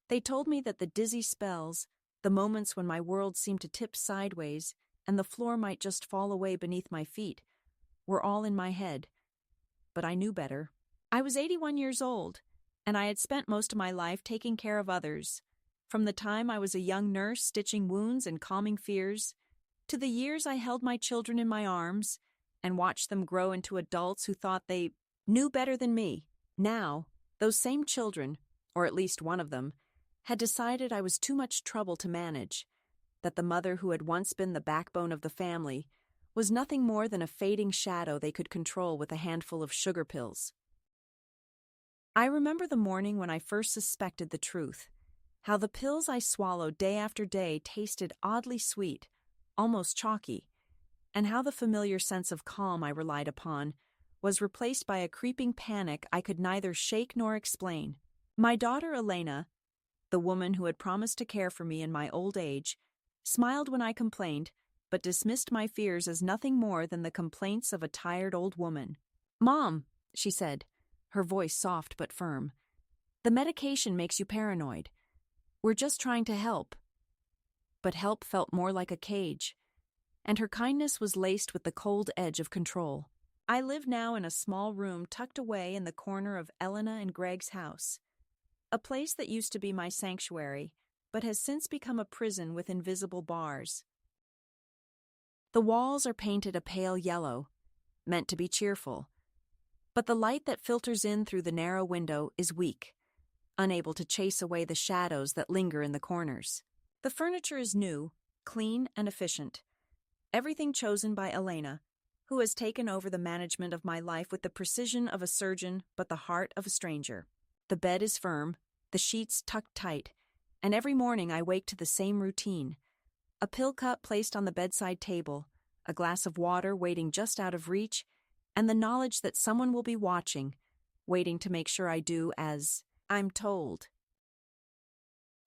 They told me that the dizzy spells, the moments when my world seemed to tip sideways and the floor might just fall away beneath my feet, were all in my head. But I knew better. I was 81 years old, and I had spent most of my life taking care of others, from the time I was a young nurse stitching wounds and calming fears, to the years I held my children in my arms and watched them grow into adults who thought they knew better than me. Now, those same children, or at least one of them, had decided I was too much trouble to manage, that the mother who had once been the backbone of the family was nothing more than a fading shadow they could control with a handful of sugar pills. I remember the morning when I first suspected the truth, how the pills I swallowed day after day tasted oddly sweet, almost chalky, and how the familiar sense of calm I relied upon was replaced by a creeping panic I could neither shake nor explain. My daughter Elena, the woman who had promised to care for me in my old age, smiled when I complained, but dismissed my fears as nothing more than the complaints of a tired old woman. "Mom," she said, her voice soft but firm, "the medication makes you paranoid. We're just trying to help." But help felt more like a cage, and her kindness was laced with the cold edge of control. I live now in a small room tucked away in the corner of Elena and Greg's house, a place that used to be my sanctuary, but has since become a prison with invisible bars. The walls are painted a pale yellow, meant to be cheerful, but the light that filters in through the narrow window is weak, unable to chase away the shadows that linger in the corners. The furniture is new, clean, and efficient. Everything chosen by Elena, who has taken over the management of my life with the precision of a surgeon but the heart of a stranger. The bed is firm, the sheets tucked tight, and every morning I wake to the same routine. A pill cup placed on the bedside table, a glass of water waiting just out of reach, and the knowledge that someone will be watching, waiting to make sure I do as I'm told.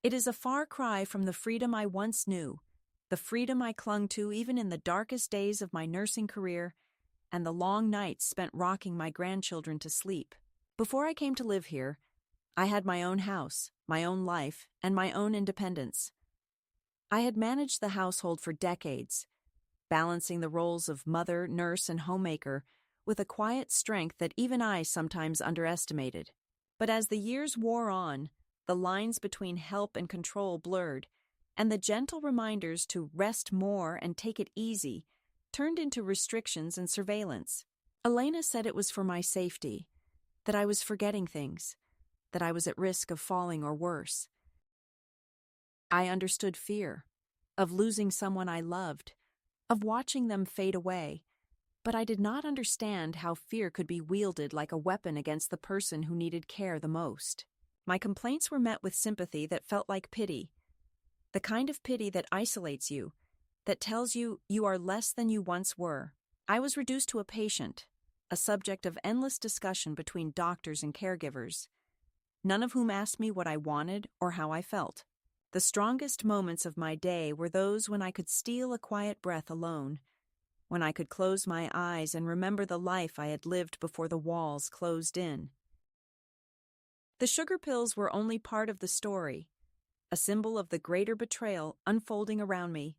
It is a far cry from the freedom I once knew, the freedom I clung to even in the darkest days of my nursing career, and the long nights spent rocking my grandchildren to sleep. Before I came to live here, I had my own house, my own life, and my own independence. I had managed the household for decades, balancing the roles of mother, nurse, and homemaker with a quiet strength that even I sometimes underestimated. But as the years wore on, the lines between help and control blurred, and the gentle reminders to rest more and take it easy turned into restrictions and surveillance. Elena said it was for my safety, that I was forgetting things, that I was at risk of falling or worse. I understood fear, of losing someone I loved, of watching them fade away, but I did not understand how fear could be wielded like a weapon against the person who needed care the most. My complaints were met with sympathy that felt like pity, the kind of pity that isolates you, that tells you you are less than you once were. I was reduced to a patient, a subject of endless discussion between doctors and caregivers, none of whom asked me what I wanted or how I felt. The strongest moments of my day were those when I could steal a quiet breath alone, when I could close my eyes and remember the life I had lived before the walls closed in. The sugar pills were only part of the story, a symbol of the greater betrayal unfolding around me.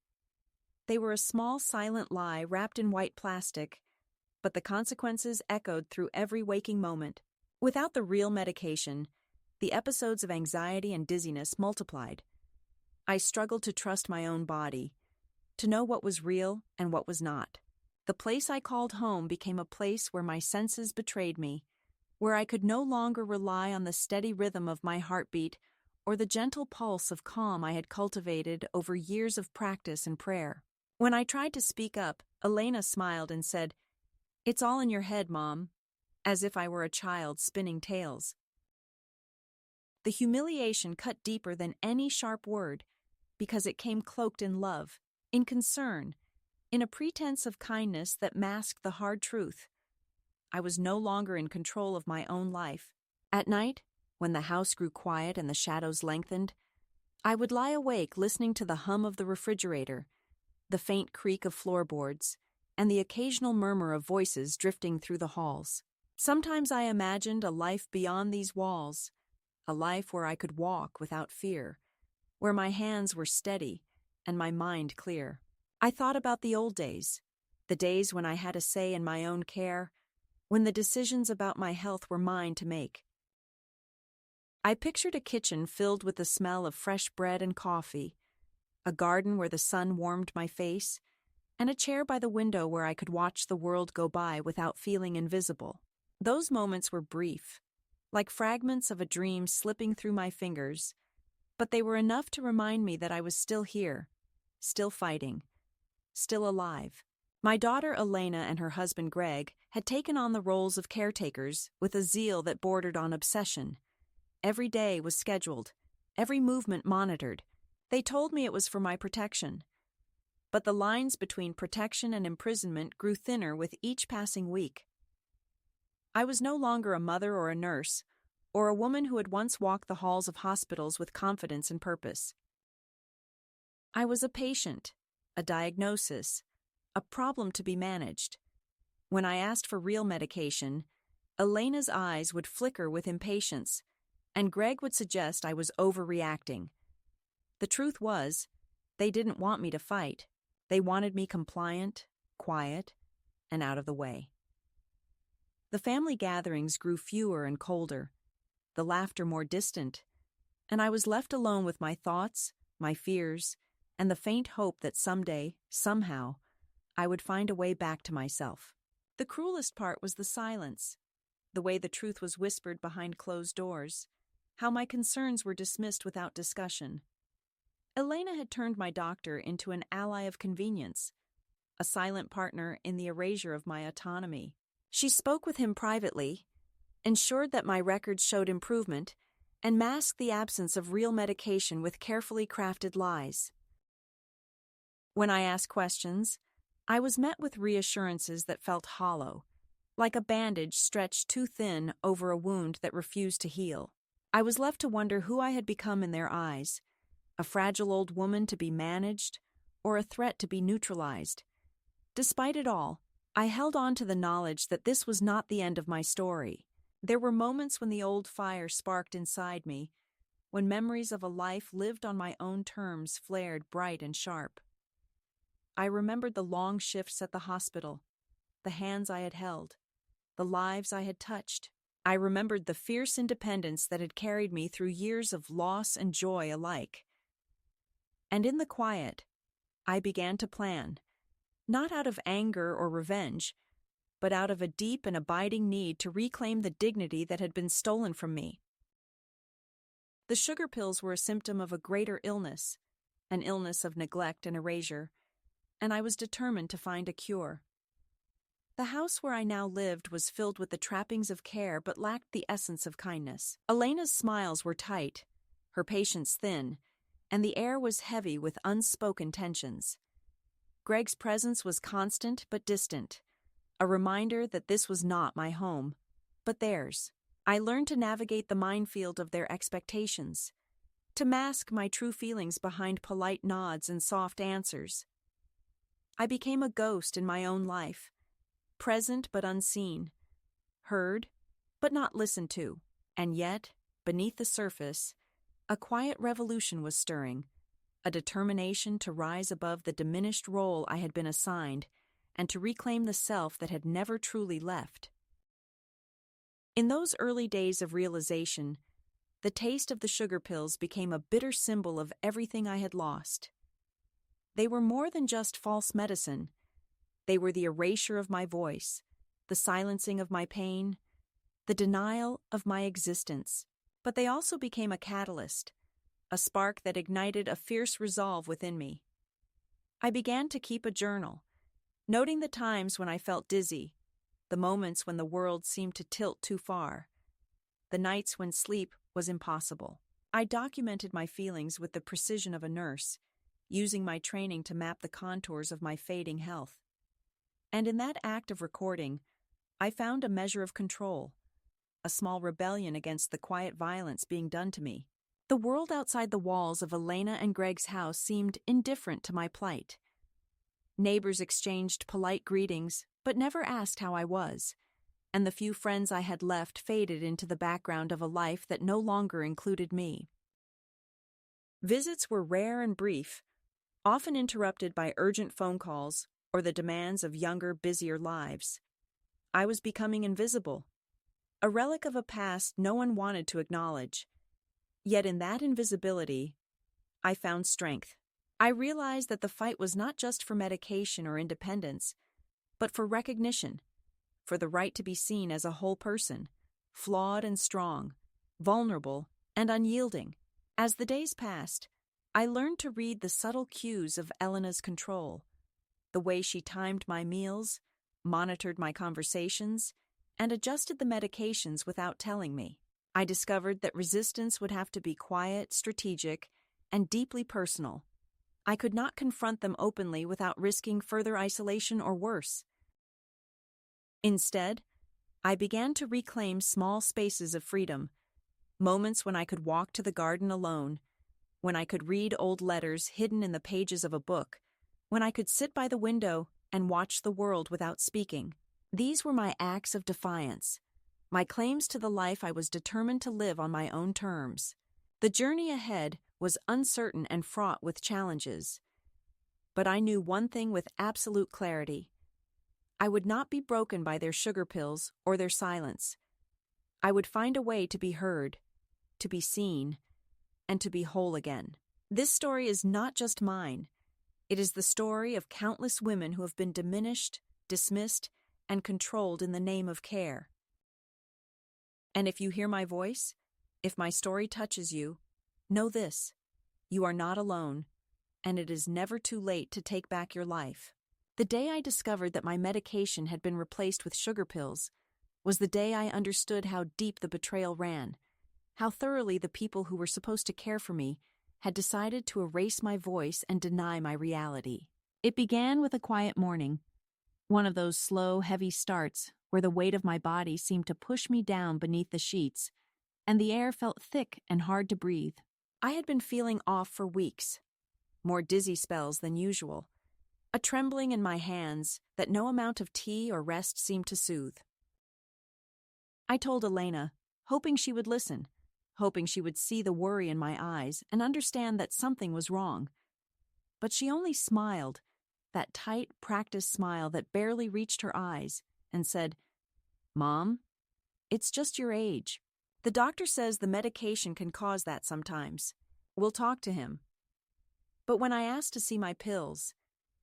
They were a small silent lie wrapped in white plastic, but the consequences echoed through every waking moment. Without the real medication, the episodes of anxiety and dizziness multiplied. I struggled to trust my own body, to know what was real and what was not. The place I called home became a place where my senses betrayed me, where I could no longer rely on the steady rhythm of my heartbeat or the gentle pulse of calm I had cultivated over years of practice and prayer. When I tried to speak up, Elena smiled and said, "It's all in your head, Mom," as if I were a child spinning tales. The humiliation cut deeper than any sharp word, because it came cloaked in love, in concern, in a pretense of kindness that masked the hard truth. I was no longer in control of my own life. At night, when the house grew quiet and the shadows lengthened, I would lie awake listening to the hum of the refrigerator, the faint creak of floorboards, and the occasional murmur of voices drifting through the halls. Sometimes I imagined a life beyond these walls, a life where I could walk without fear, where my hands were steady and my mind clear. I thought about the old days, the days when I had a say in my own care, when the decisions about my health were mine to make. I pictured a kitchen filled with the smell of fresh bread and coffee, a garden where the sun warmed my face, and a chair by the window where I could watch the world go by without feeling invisible. Those moments were brief, like fragments of a dream slipping through my fingers, but they were enough to remind me that I was still here, still fighting, still alive. My daughter Elena and her husband Greg had taken on the roles of caretakers with a zeal that bordered on obsession. Every day was scheduled, every movement monitored. They told me it was for my protection. But the lines between protection and imprisonment grew thinner with each passing week. I was no longer a mother or a nurse, or a woman who had once walked the halls of hospitals with confidence and purpose. I was a patient, a diagnosis, a problem to be managed. When I asked for real medication, Elena's eyes would flicker with impatience, and Greg would suggest I was overreacting. The truth was, they didn't want me to fight. They wanted me compliant, quiet, and out of the way. The family gatherings grew fewer and colder, the laughter more distant, and I was left alone with my thoughts, my fears, and the faint hope that someday, somehow, I would find a way back to myself. The cruelest part was the silence, the way the truth was whispered behind closed doors, how my concerns were dismissed without discussion. Elena had turned my doctor into an ally of convenience, a silent partner in the erasure of my autonomy. She spoke with him privately, ensured that my records showed improvement, and masked the absence of real medication with carefully crafted lies. When I asked questions, I was met with reassurances that felt hollow, like a bandage stretched too thin over a wound that refused to heal. I was left to wonder who I had become in their eyes, a fragile old woman to be managed, or a threat to be neutralized. Despite it all, I held on to the knowledge that this was not the end of my story. There were moments when the old fire sparked inside me, when memories of a life lived on my own terms flared bright and sharp. I remembered the long shifts at the hospital, the hands I had held, the lives I had touched. I remembered the fierce independence that had carried me through years of loss and joy alike. And in the quiet, I began to plan, not out of anger or revenge, but out of a deep and abiding need to reclaim the dignity that had been stolen from me. The sugar pills were a symptom of a greater illness, an illness of neglect and erasure, and I was determined to find a cure. The house where I now lived was filled with the trappings of care but lacked the essence of kindness. Elena's smiles were tight, her patience thin, and the air was heavy with unspoken tensions. Greg's presence was constant but distant, a reminder that this was not my home, but theirs. I learned to navigate the minefield of their expectations, to mask my true feelings behind polite nods and soft answers. I became a ghost in my own life, present but unseen, heard but not listened to. And yet, beneath the surface, a quiet revolution was stirring, a determination to rise above the diminished role I had been assigned and to reclaim the self that had never truly left. In those early days of realization, the taste of the sugar pills became a bitter symbol of everything I had lost. They were more than just false medicine. They were the erasure of my voice, the silencing of my pain, the denial of my existence. But they also became a catalyst, a spark that ignited a fierce resolve within me. I began to keep a journal, noting the times when I felt dizzy, the moments when the world seemed to tilt too far, the nights when sleep was impossible. I documented my feelings with the precision of a nurse, using my training to map the contours of my fading health. And in that act of recording, I found a measure of control, a small rebellion against the quiet violence being done to me. The world outside the walls of Elena and Greg's house seemed indifferent to my plight. Neighbors exchanged polite greetings, but never asked how I was. and the few friends I had left faded into the background of a life that no longer included me. Visits were rare and brief, often interrupted by urgent phone calls or the demands of younger, busier lives. I was becoming invisible, a relic of a past no one wanted to acknowledge. Yet in that invisibility, I found strength. I realized that the fight was not just for medication or independence, but for recognition, for the right to be seen as a whole person, flawed and strong, vulnerable and unyielding. As the days passed, I learned to read the subtle cues of Elena's control, the way she timed my meals, monitored my conversations, and adjusted the medications without telling me. I discovered that resistance would have to be quiet, strategic, and deeply personal. I could not confront them openly without risking further isolation or worse. Instead, I began to reclaim small spaces of freedom, moments when I could walk to the garden alone, when I could read old letters hidden in the pages of a book, when I could sit by the window and watch the world without speaking. These were my acts of defiance, my claims to the life I was determined to live on my own terms. The journey ahead was uncertain and fraught with challenges. But I knew one thing with absolute clarity. I would not be broken by their sugar pills or their silence. I would find a way to be heard, to be seen, and to be whole again. This story is not just mine. It is the story of countless women who have been diminished, dismissed, and controlled in the name of care. And if you hear my voice, if my story touches you, know this: you are not alone, and it is never too late to take back your life. The day I discovered that my medication had been replaced with sugar pills was the day I understood how deep the betrayal ran, how thoroughly the people who were supposed to care for me had decided to erase my voice and deny my reality. It began with a quiet morning, one of those slow, heavy starts where the weight of my body seemed to push me down beneath the sheets, and the air felt thick and hard to breathe. I had been feeling off for weeks, more dizzy spells than usual, a trembling in my hands that no amount of tea or rest seemed to soothe. I told Elena, hoping she would listen, hoping she would see the worry in my eyes and understand that something was wrong. But she only smiled, that tight, practiced smile that barely reached her eyes, and said, "Mom, it's just your age. The doctor says the medication can cause that sometimes. We'll talk to him." But when I asked to see my pills,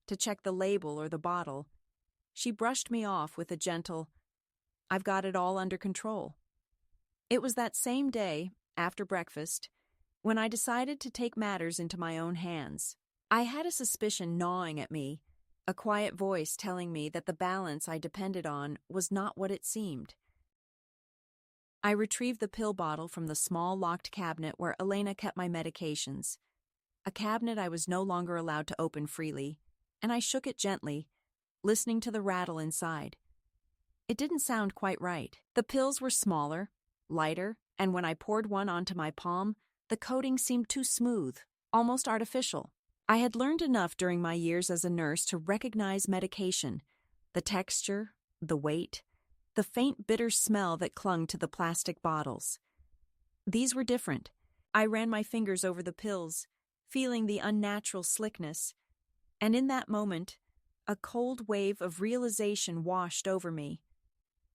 to check the label or the bottle, she brushed me off with a gentle, "I've got it all under control." It was that same day, after breakfast, when I decided to take matters into my own hands. I had a suspicion gnawing at me, a quiet voice telling me that the balance I depended on was not what it seemed. I retrieved the pill bottle from the small locked cabinet where Elena kept my medications, a cabinet I was no longer allowed to open freely, and I shook it gently, listening to the rattle inside. It didn't sound quite right. The pills were smaller, lighter, and when I poured one onto my palm, the coating seemed too smooth, almost artificial. I had learned enough during my years as a nurse to recognize medication, the texture, the weight, the faint bitter smell that clung to the plastic bottles. These were different. I ran my fingers over the pills, feeling the unnatural slickness, and in that moment, a cold wave of realization washed over me.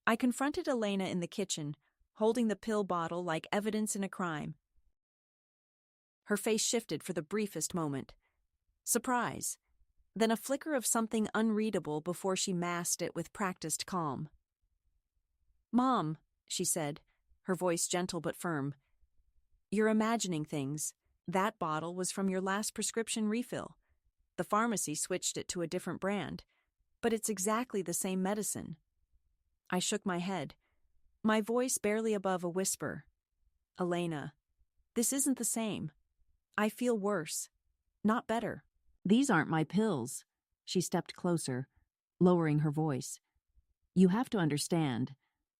I confronted Elena in the kitchen, holding the pill bottle like evidence in a crime. Her face shifted for the briefest moment. Surprise, then a flicker of something unreadable before she masked it with practiced calm. "Mom," she said, her voice gentle but firm, "you're imagining things. That bottle was from your last prescription refill. The pharmacy switched it to a different brand, but it's exactly the same medicine." I shook my head, my voice barely above a whisper. "Elena, this isn't the same. I feel worse, not better." "These aren't my pills." She stepped closer, lowering her voice. "You have to understand.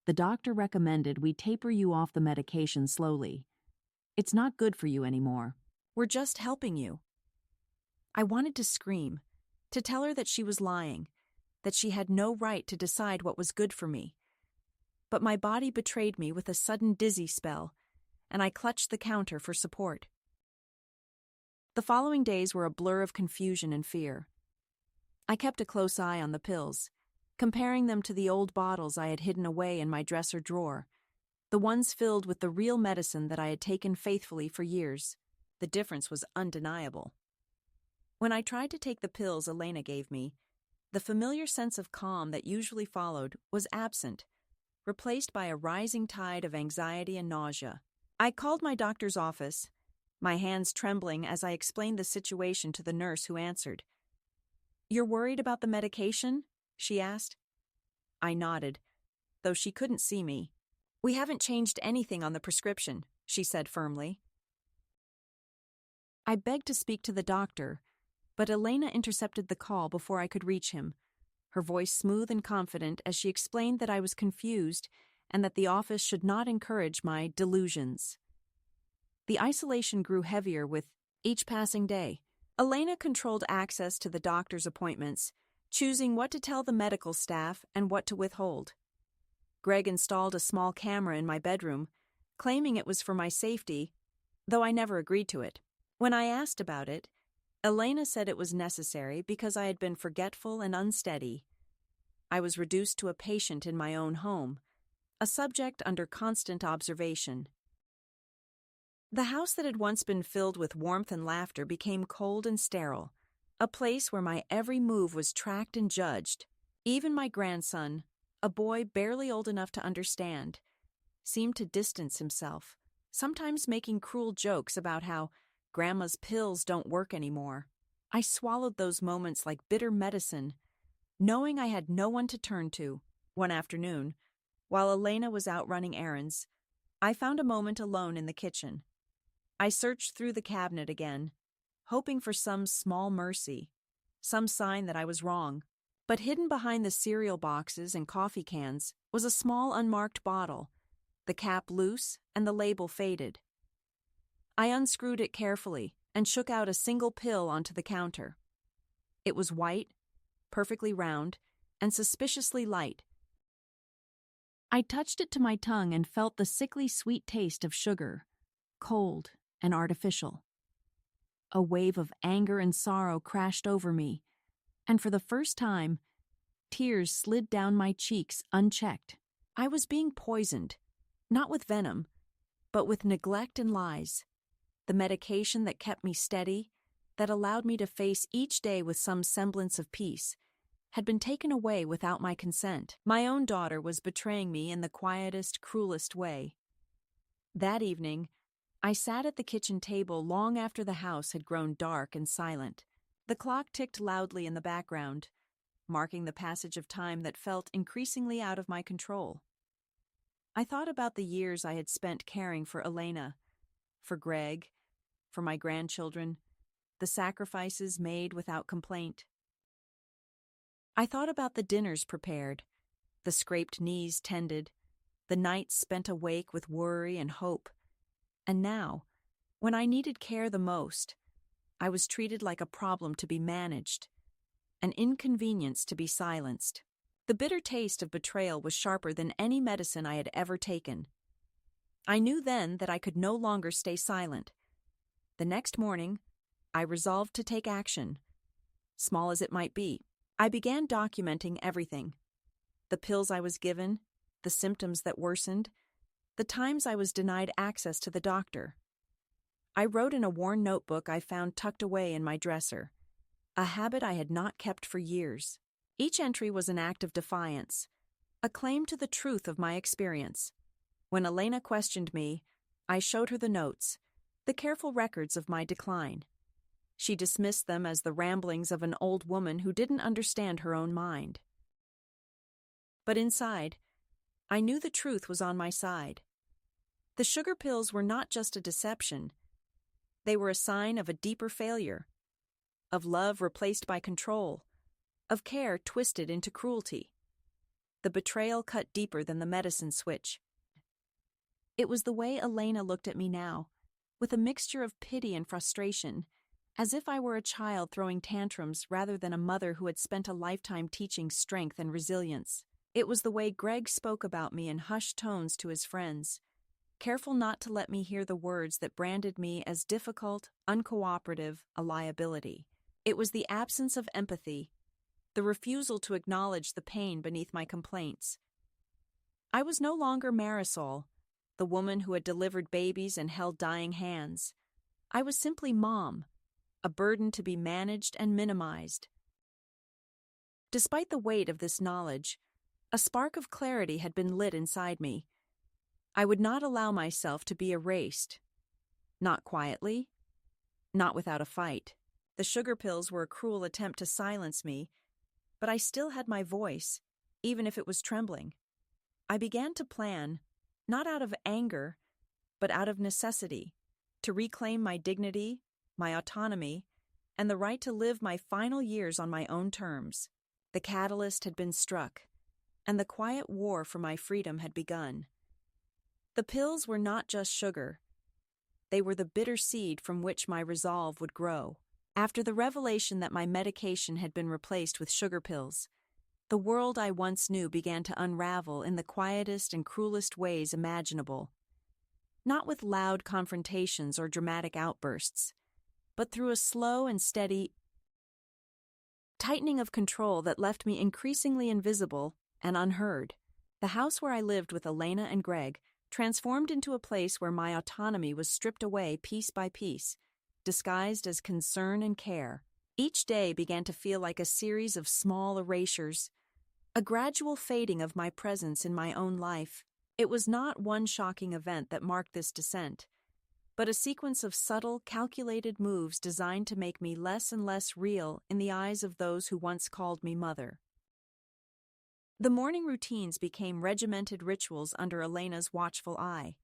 The doctor recommended we taper you off the medication slowly. It's not good for you anymore. We're just helping you." I wanted to scream, to tell her that she was lying, that she had no right to decide what was good for me. but my body betrayed me with a sudden dizzy spell, and I clutched the counter for support. The following days were a blur of confusion and fear. I kept a close eye on the pills, comparing them to the old bottles I had hidden away in my dresser drawer, the ones filled with the real medicine that I had taken faithfully for years. The difference was undeniable. When I tried to take the pills Elena gave me, the familiar sense of calm that usually followed was absent, replaced by a rising tide of anxiety and nausea. I called my doctor's office, my hands trembling as I explained the situation to the nurse who answered. "You're worried about the medication?" she asked. I nodded, though she couldn't see me. "We haven't changed anything on the prescription," she said firmly. I begged to speak to the doctor, but Elena intercepted the call before I could reach him, her voice smooth and confident as she explained that I was confused and that the office should not encourage my delusions. The isolation grew heavier with each passing day. Elena controlled access to the doctor's appointments, choosing what to tell the medical staff and what to withhold. Greg installed a small camera in my bedroom, claiming it was for my safety, though I never agreed to it. When I asked about it, Elena said it was necessary because I had been forgetful and unsteady. I was reduced to a patient in my own home, a subject under constant observation. The house that had once been filled with warmth and laughter became cold and sterile, a place where my every move was tracked and judged. Even my grandson, a boy barely old enough to understand, seemed to distance himself, sometimes making cruel jokes about how Grandma's pills don't work anymore. I swallowed those moments like bitter medicine, knowing I had no one to turn to. One afternoon, while Elena was out running errands, I found a moment alone in the kitchen. I searched through the cabinet again, hoping for some small mercy, some sign that I was wrong. But hidden behind the cereal boxes and coffee cans was a small unmarked bottle, the cap loose and the label faded. I unscrewed it carefully and shook out a single pill onto the counter. It was white, perfectly round, and suspiciously light. I touched it to my tongue and felt the sickly sweet taste of sugar, cold and artificial. A wave of anger and sorrow crashed over me, and for the first time, tears slid down my cheeks unchecked. I was being poisoned, not with venom, but with neglect and lies. The medication that kept me steady, that allowed me to face each day with some semblance of peace, had been taken away without my consent. My own daughter was betraying me in the quietest, cruelest way. That evening, I sat at the kitchen table long after the house had grown dark and silent. The clock ticked loudly in the background, marking the passage of time that felt increasingly out of my control. I thought about the years I had spent caring for Elena, for Greg, for my grandchildren, the sacrifices made without complaint. I thought about the dinners prepared, the scraped knees tended, the nights spent awake with worry and hope. And now, when I needed care the most, I was treated like a problem to be managed, an inconvenience to be silenced. The bitter taste of betrayal was sharper than any medicine I had ever taken. I knew then that I could no longer stay silent. The next morning, I resolved to take action, small as it might be. I began documenting everything: the pills I was given, the symptoms that worsened, the times I was denied access to the doctor. I wrote in a worn notebook I found tucked away in my dresser, a habit I had not kept for years. Each entry was an act of defiance, a claim to the truth of my experience. When Elena questioned me, I showed her the notes, the careful records of my decline. She dismissed them as the ramblings of an old woman who didn't understand her own mind. But inside, I knew the truth was on my side. The sugar pills were not just a deception. They were a sign of a deeper failure, of love replaced by control, of care twisted into cruelty. The betrayal cut deeper than the medicine switch. It was the way Elena looked at me now, with a mixture of pity and frustration, as if I were a child throwing tantrums rather than a mother who had spent a lifetime teaching strength and resilience. It was the way Greg spoke about me in hushed tones to his friends, careful not to let me hear the words that branded me as difficult, uncooperative, a liability. It was the absence of empathy, the refusal to acknowledge the pain beneath my complaints. I was no longer Marisol, the woman who had delivered babies and held dying hands. I was simply Mom, a burden to be managed and minimized. Despite the weight of this knowledge, a spark of clarity had been lit inside me. I would not allow myself to be erased. Not quietly, not without a fight. The sugar pills were a cruel attempt to silence me, but I still had my voice, even if it was trembling. I began to plan, not out of anger, but out of necessity, to reclaim my dignity, my autonomy, and the right to live my final years on my own terms. The catalyst had been struck, and the quiet war for my freedom had begun. The pills were not just sugar. They were the bitter seed from which my resolve would grow. After the revelation that my medication had been replaced with sugar pills, the world I once knew began to unravel in the quietest and cruelest ways imaginable. Not with loud confrontations or dramatic outbursts, but through a slow and steady tightening of control that left me increasingly invisible and unheard. The house where I lived with Elena and Greg transformed into a place where my autonomy was stripped away piece by piece, disguised as concern and care. Each day began to feel like a series of small erasures, a gradual fading of my presence in my own life. It was not one shocking event that marked this descent, but a sequence of subtle, calculated moves designed to make me less and less real in the eyes of those who once called me mother. The morning routines became regimented rituals under Elena's watchful eye.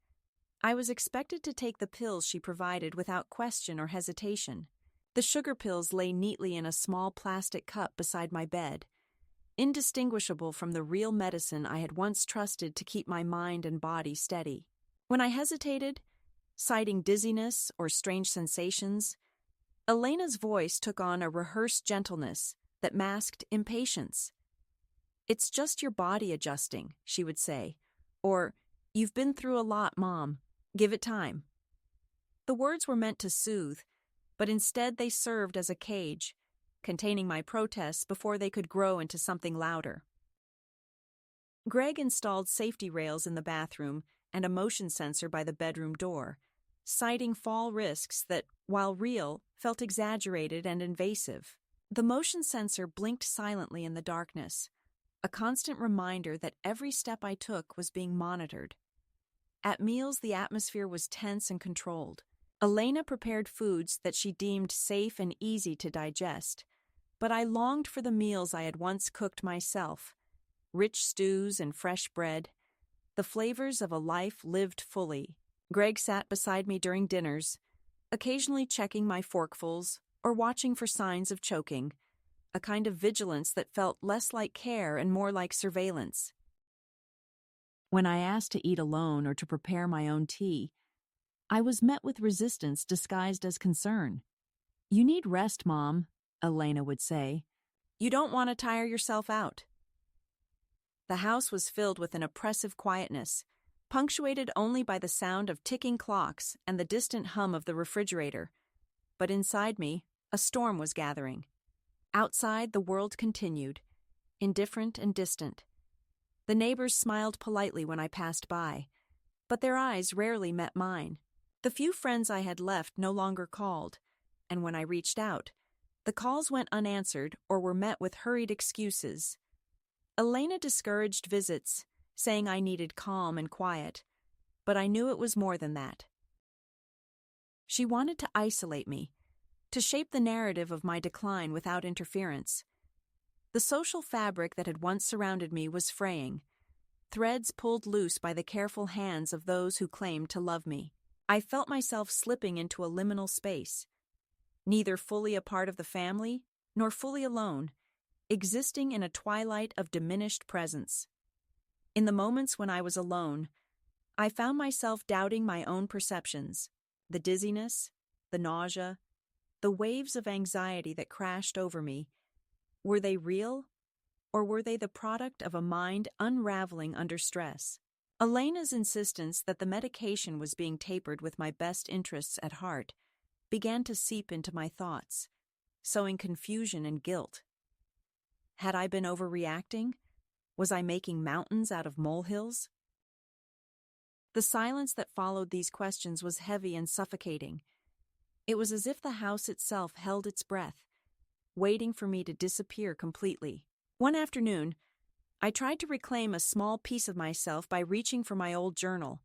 I was expected to take the pills she provided without question or hesitation. The sugar pills lay neatly in a small plastic cup beside my bed, indistinguishable from the real medicine I had once trusted to keep my mind and body steady. When I hesitated, citing dizziness or strange sensations, Elena's voice took on a rehearsed gentleness that masked impatience. "It's just your body adjusting," she would say, or, "You've been through a lot, Mom. Give it time." The words were meant to soothe, but instead they served as a cage, containing my protests before they could grow into something louder. Greg installed safety rails in the bathroom and a motion sensor by the bedroom door, citing fall risks that, while real, felt exaggerated and invasive. The motion sensor blinked silently in the darkness, a constant reminder that every step I took was being monitored. At meals, the atmosphere was tense and controlled. Elena prepared foods that she deemed safe and easy to digest, but I longed for the meals I had once cooked myself, rich stews and fresh bread, the flavors of a life lived fully. Greg sat beside me during dinners, occasionally checking my forkfuls or watching for signs of choking, a kind of vigilance that felt less like care and more like surveillance. When I asked to eat alone or to prepare my own tea, I was met with resistance disguised as concern. "You need rest, Mom," Elena would say. "You don't want to tire yourself out." The house was filled with an oppressive quietness, punctuated only by the sound of ticking clocks and the distant hum of the refrigerator. But inside me, a storm was gathering. Outside, the world continued, indifferent and distant. The neighbors smiled politely when I passed by, but their eyes rarely met mine. The few friends I had left no longer called, and when I reached out, the calls went unanswered or were met with hurried excuses. Elena discouraged visits, saying I needed calm and quiet, but I knew it was more than that. She wanted to isolate me, to shape the narrative of my decline without interference. The social fabric that had once surrounded me was fraying, threads pulled loose by the careful hands of those who claimed to love me. I felt myself slipping into a liminal space, neither fully a part of the family nor fully alone, existing in a twilight of diminished presence. In the moments when I was alone, I found myself doubting my own perceptions, the dizziness, the nausea, the waves of anxiety that crashed over me. Were they real, or were they the product of a mind unraveling under stress? Elena's insistence that the medication was being tapered with my best interests at heart began to seep into my thoughts, sowing confusion and guilt. Had I been overreacting? Was I making mountains out of molehills? The silence that followed these questions was heavy and suffocating. It was as if the house itself held its breath, waiting for me to disappear completely. One afternoon, I tried to reclaim a small piece of myself by reaching for my old journal,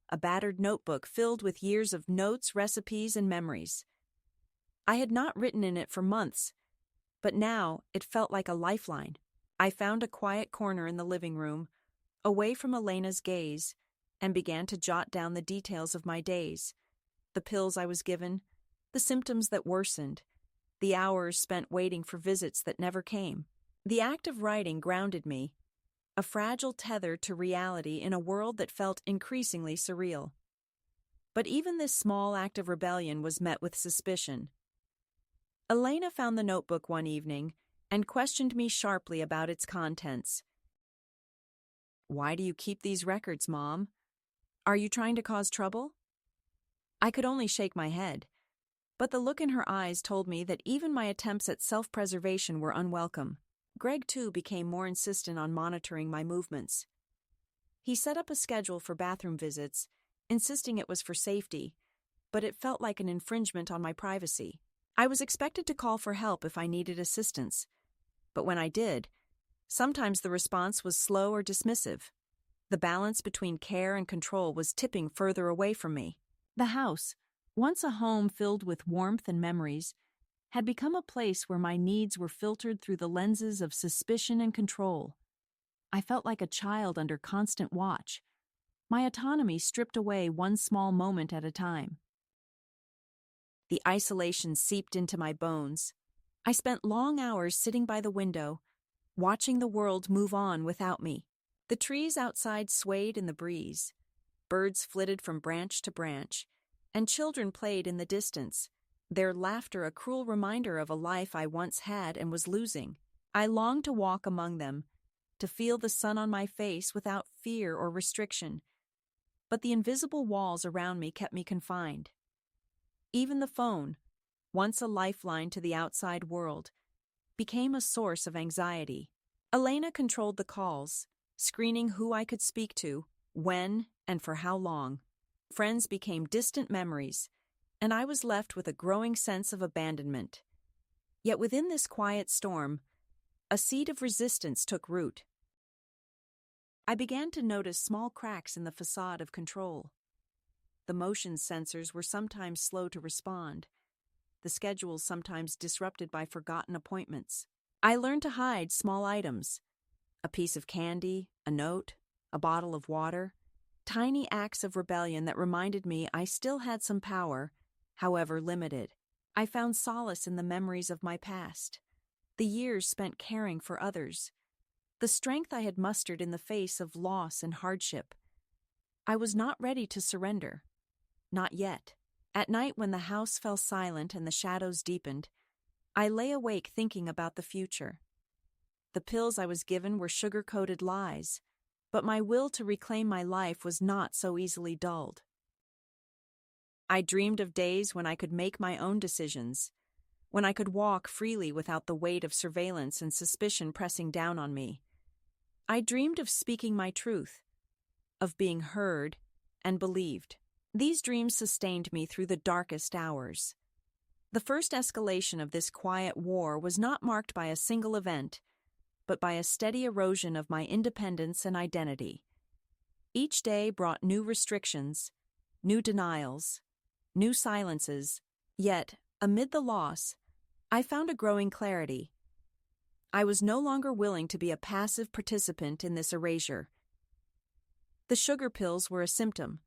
a battered notebook filled with years of notes, recipes, and memories. I had not written in it for months, but now it felt like a lifeline. I found a quiet corner in the living room, away from Elena's gaze, and began to jot down the details of my days, the pills I was given, the symptoms that worsened, the hours spent waiting for visits that never came. The act of writing grounded me, a fragile tether to reality in a world that felt increasingly surreal. But even this small act of rebellion was met with suspicion. Elena found the notebook one evening and questioned me sharply about its contents. "Why do you keep these records, Mom? Are you trying to cause trouble?" I could only shake my head, but the look in her eyes told me that even my attempts at self-preservation were unwelcome. Greg, too, became more insistent on monitoring my movements. He set up a schedule for bathroom visits, insisting it was for safety, but it felt like an infringement on my privacy. I was expected to call for help if I needed assistance, but when I did, sometimes the response was slow or dismissive. The balance between care and control was tipping further away from me. The house, once a home filled with warmth and memories, had become a place where my needs were filtered through the lenses of suspicion and control. I felt like a child under constant watch, my autonomy stripped away one small moment at a time. The isolation seeped into my bones. I spent long hours sitting by the window, watching the world move on without me. The trees outside swayed in the breeze. Birds flitted from branch to branch, and children played in the distance, their laughter a cruel reminder of a life I once had and was losing. I longed to walk among them, to feel the sun on my face without fear or restriction, but the invisible walls around me kept me confined. Even the phone, once a lifeline to the outside world, became a source of anxiety. Elena controlled the calls, screening who I could speak to, when, and for how long. Friends became distant memories, and I was left with a growing sense of abandonment. Yet within this quiet storm, a seed of resistance took root. I began to notice small cracks in the facade of control. The motion sensors were sometimes slow to respond, the schedules sometimes disrupted by forgotten appointments. I learned to hide small items, a piece of candy, a note, a bottle of water, tiny acts of rebellion that reminded me I still had some power, however limited. I found solace in the memories of my past, the years spent caring for others, the strength I had mustered in the face of loss and hardship. I was not ready to surrender. Not yet. At night, when the house fell silent and the shadows deepened, I lay awake thinking about the future. The pills I was given were sugar-coated lies, but my will to reclaim my life was not so easily dulled. I dreamed of days when I could make my own decisions, when I could walk freely without the weight of surveillance and suspicion pressing down on me. I dreamed of speaking my truth, of being heard and believed. These dreams sustained me through the darkest hours. The first escalation of this quiet war was not marked by a single event, but by a steady erosion of my independence and identity. Each day brought new restrictions, new denials, new silences, yet, amid the loss, I found a growing clarity. I was no longer willing to be a passive participant in this erasure. The sugar pills were a symptom,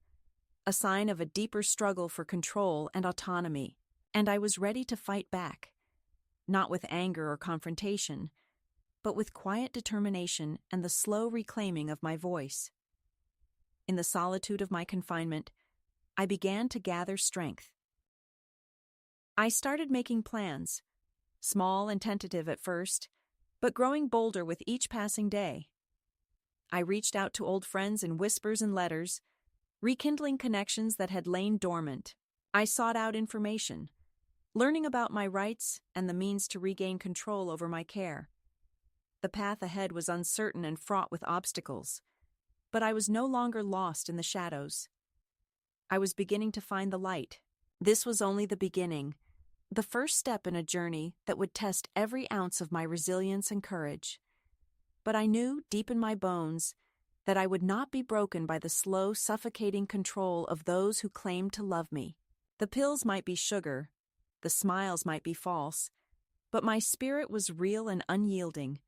a sign of a deeper struggle for control and autonomy, and I was ready to fight back, not with anger or confrontation, but with quiet determination and the slow reclaiming of my voice. In the solitude of my confinement, I began to gather strength. I started making plans, small and tentative at first, but growing bolder with each passing day. I reached out to old friends in whispers and letters, rekindling connections that had lain dormant. I sought out information, learning about my rights and the means to regain control over my care. The path ahead was uncertain and fraught with obstacles, but I was no longer lost in the shadows. I was beginning to find the light. This was only the beginning, the first step in a journey that would test every ounce of my resilience and courage. But I knew, deep in my bones, that I would not be broken by the slow, suffocating control of those who claimed to love me. The pills might be sugar, the smiles might be false, but my spirit was real and unyielding.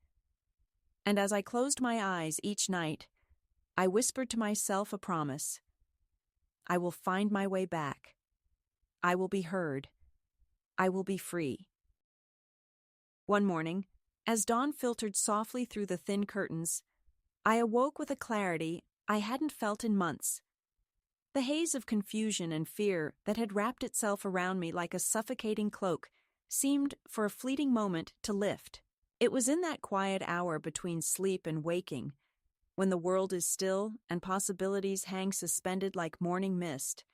And as I closed my eyes each night, I whispered to myself a promise. I will find my way back. I will be heard. I will be free. One morning, as dawn filtered softly through the thin curtains, I awoke with a clarity I hadn't felt in months. The haze of confusion and fear that had wrapped itself around me like a suffocating cloak seemed, for a fleeting moment, to lift. It was in that quiet hour between sleep and waking, when the world is still and possibilities hang suspended like morning mist,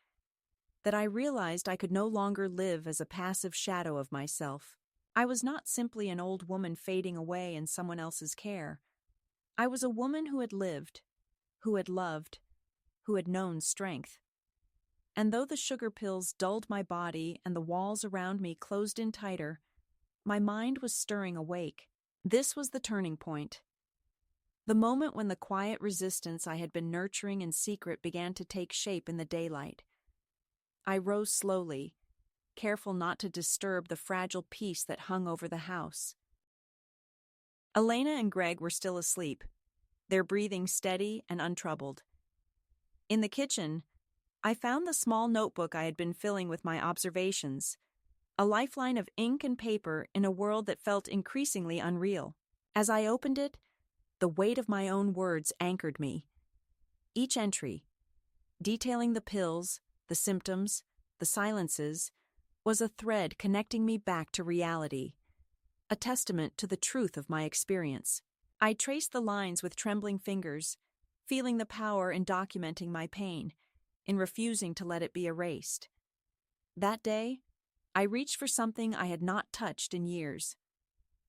that I realized I could no longer live as a passive shadow of myself. I was not simply an old woman fading away in someone else's care. I was a woman who had lived, who had loved, who had known strength. And though the sugar pills dulled my body and the walls around me closed in tighter, my mind was stirring awake. This was the turning point. The moment when the quiet resistance I had been nurturing in secret began to take shape in the daylight. I rose slowly, careful not to disturb the fragile peace that hung over the house. Elena and Greg were still asleep, their breathing steady and untroubled. In the kitchen, I found the small notebook I had been filling with my observations, a lifeline of ink and paper in a world that felt increasingly unreal. As I opened it, the weight of my own words anchored me. Each entry, detailing the pills, the symptoms, the silences, was a thread connecting me back to reality, a testament to the truth of my experience. I traced the lines with trembling fingers, feeling the power in documenting my pain, in refusing to let it be erased. That day, I reached for something I had not touched in years.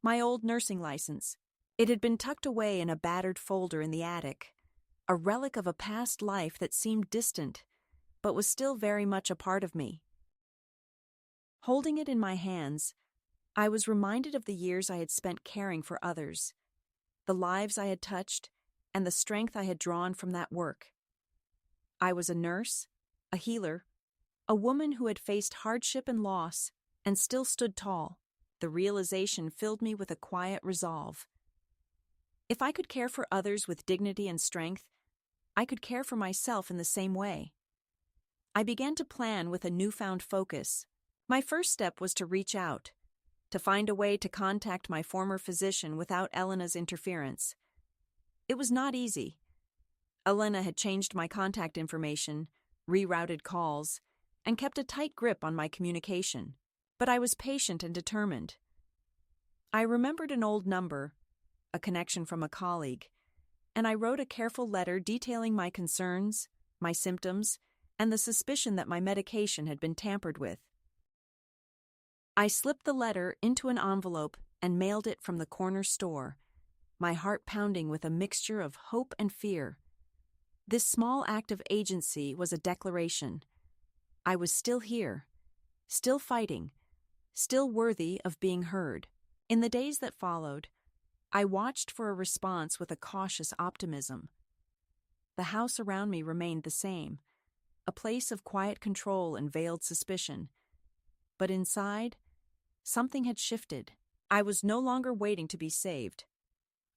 My old nursing license. It had been tucked away in a battered folder in the attic, a relic of a past life that seemed distant, but was still very much a part of me. Holding it in my hands, I was reminded of the years I had spent caring for others, the lives I had touched, and the strength I had drawn from that work. I was a nurse, a healer, a woman who had faced hardship and loss, and still stood tall. The realization filled me with a quiet resolve. If I could care for others with dignity and strength, I could care for myself in the same way. I began to plan with a newfound focus. My first step was to reach out, to find a way to contact my former physician without Elena's interference. It was not easy. Elena had changed my contact information, rerouted calls, and kept a tight grip on my communication. But I was patient and determined. I remembered an old number, a connection from a colleague, and I wrote a careful letter detailing my concerns, my symptoms, and the suspicion that my medication had been tampered with. I slipped the letter into an envelope and mailed it from the corner store, my heart pounding with a mixture of hope and fear. This small act of agency was a declaration. I was still here, still fighting, still worthy of being heard. In the days that followed, I watched for a response with a cautious optimism. The house around me remained the same, a place of quiet control and veiled suspicion. But inside, something had shifted. I was no longer waiting to be saved.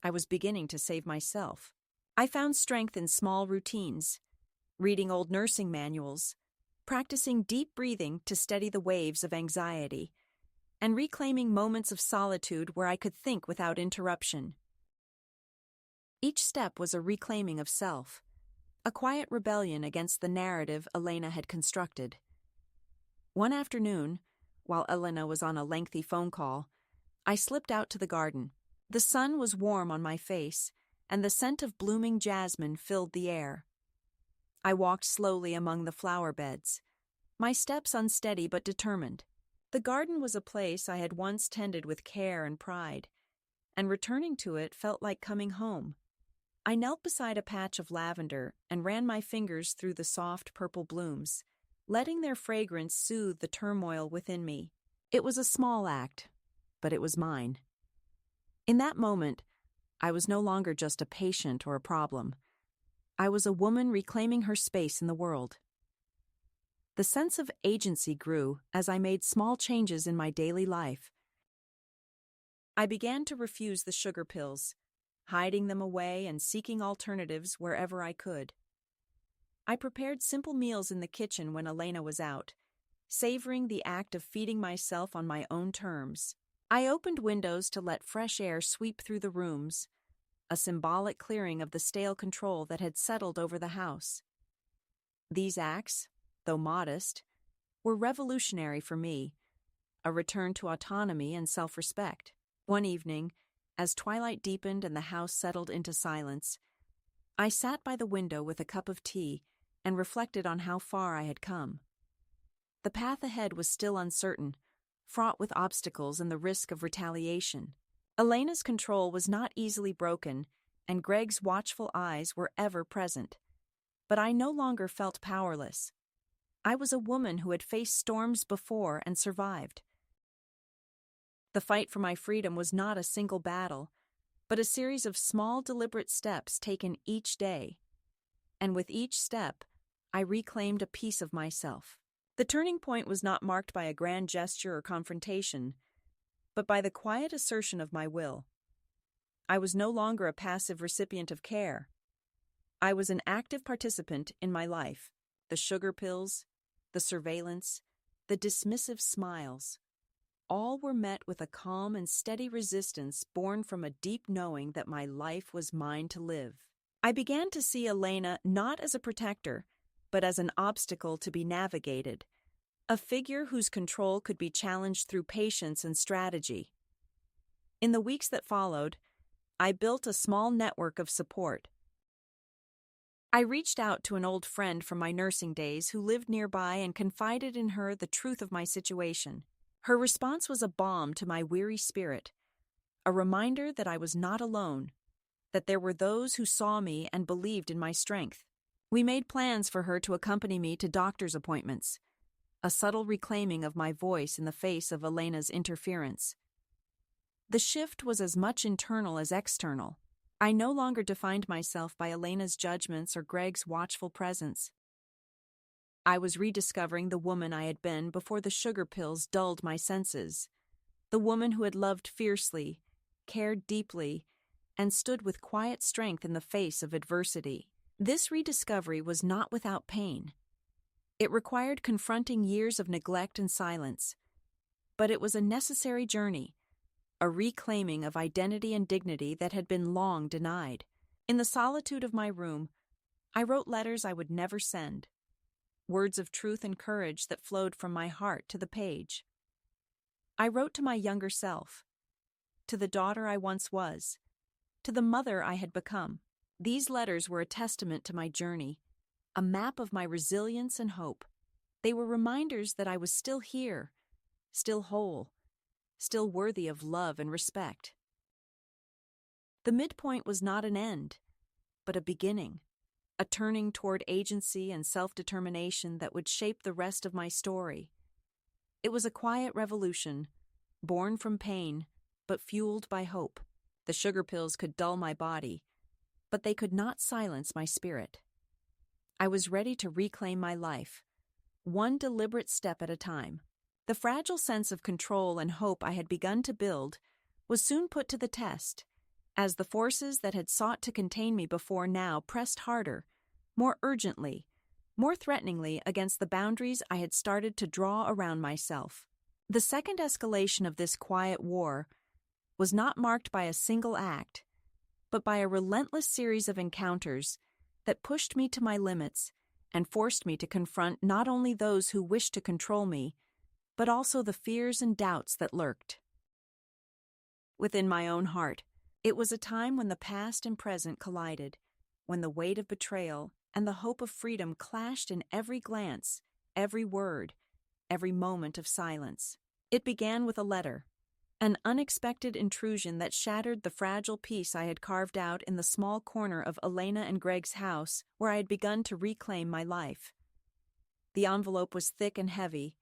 I was beginning to save myself. I found strength in small routines, reading old nursing manuals, practicing deep breathing to steady the waves of anxiety, and reclaiming moments of solitude where I could think without interruption. Each step was a reclaiming of self, a quiet rebellion against the narrative Elena had constructed. One afternoon, while Elena was on a lengthy phone call, I slipped out to the garden. The sun was warm on my face, and the scent of blooming jasmine filled the air. I walked slowly among the flower beds, my steps unsteady but determined. The garden was a place I had once tended with care and pride, and returning to it felt like coming home. I knelt beside a patch of lavender and ran my fingers through the soft purple blooms, letting their fragrance soothe the turmoil within me. It was a small act, but it was mine. In that moment, I was no longer just a patient or a problem. I was a woman reclaiming her space in the world. The sense of agency grew as I made small changes in my daily life. I began to refuse the sugar pills, hiding them away and seeking alternatives wherever I could. I prepared simple meals in the kitchen when Elena was out, savoring the act of feeding myself on my own terms. I opened windows to let fresh air sweep through the rooms, a symbolic clearing of the stale control that had settled over the house. These acts, though modest, were revolutionary for me, a return to autonomy and self-respect. One evening, as twilight deepened and the house settled into silence, I sat by the window with a cup of tea and reflected on how far I had come. The path ahead was still uncertain, fraught with obstacles and the risk of retaliation. Elena's control was not easily broken, and Greg's watchful eyes were ever present. But I no longer felt powerless. I was a woman who had faced storms before and survived. The fight for my freedom was not a single battle, but a series of small, deliberate steps taken each day. And with each step, I reclaimed a piece of myself. The turning point was not marked by a grand gesture or confrontation, but by the quiet assertion of my will. I was no longer a passive recipient of care. I was an active participant in my life. The sugar pills, the surveillance, the dismissive smiles, all were met with a calm and steady resistance born from a deep knowing that my life was mine to live. I began to see Elena not as a protector, but as an obstacle to be navigated, a figure whose control could be challenged through patience and strategy. In the weeks that followed, I built a small network of support. I reached out to an old friend from my nursing days who lived nearby and confided in her the truth of my situation. Her response was a balm to my weary spirit, a reminder that I was not alone, that there were those who saw me and believed in my strength. We made plans for her to accompany me to doctor's appointments, a subtle reclaiming of my voice in the face of Elena's interference. The shift was as much internal as external. I no longer defined myself by Elena's judgments or Greg's watchful presence. I was rediscovering the woman I had been before the sugar pills dulled my senses, the woman who had loved fiercely, cared deeply, and stood with quiet strength in the face of adversity. This rediscovery was not without pain. It required confronting years of neglect and silence, but it was a necessary journey, a reclaiming of identity and dignity that had been long denied. In the solitude of my room, I wrote letters I would never send, words of truth and courage that flowed from my heart to the page. I wrote to my younger self, to the daughter I once was, to the mother I had become. These letters were a testament to my journey, a map of my resilience and hope. They were reminders that I was still here, still whole, still worthy of love and respect. The midpoint was not an end, but a beginning, a turning toward agency and self-determination that would shape the rest of my story. It was a quiet revolution, born from pain, but fueled by hope. The sugar pills could dull my body, but they could not silence my spirit. I was ready to reclaim my life, one deliberate step at a time. The fragile sense of control and hope I had begun to build was soon put to the test, as the forces that had sought to contain me before now pressed harder, more urgently, more threateningly against the boundaries I had started to draw around myself. The second escalation of this quiet war was not marked by a single act, but by a relentless series of encounters that pushed me to my limits and forced me to confront not only those who wished to control me, but also the fears and doubts that lurked within my own heart. It was a time when the past and present collided, when the weight of betrayal and the hope of freedom clashed in every glance, every word, every moment of silence. It began with a letter, an unexpected intrusion that shattered the fragile peace I had carved out in the small corner of Elena and Greg's house where I had begun to reclaim my life. The envelope was thick and heavy,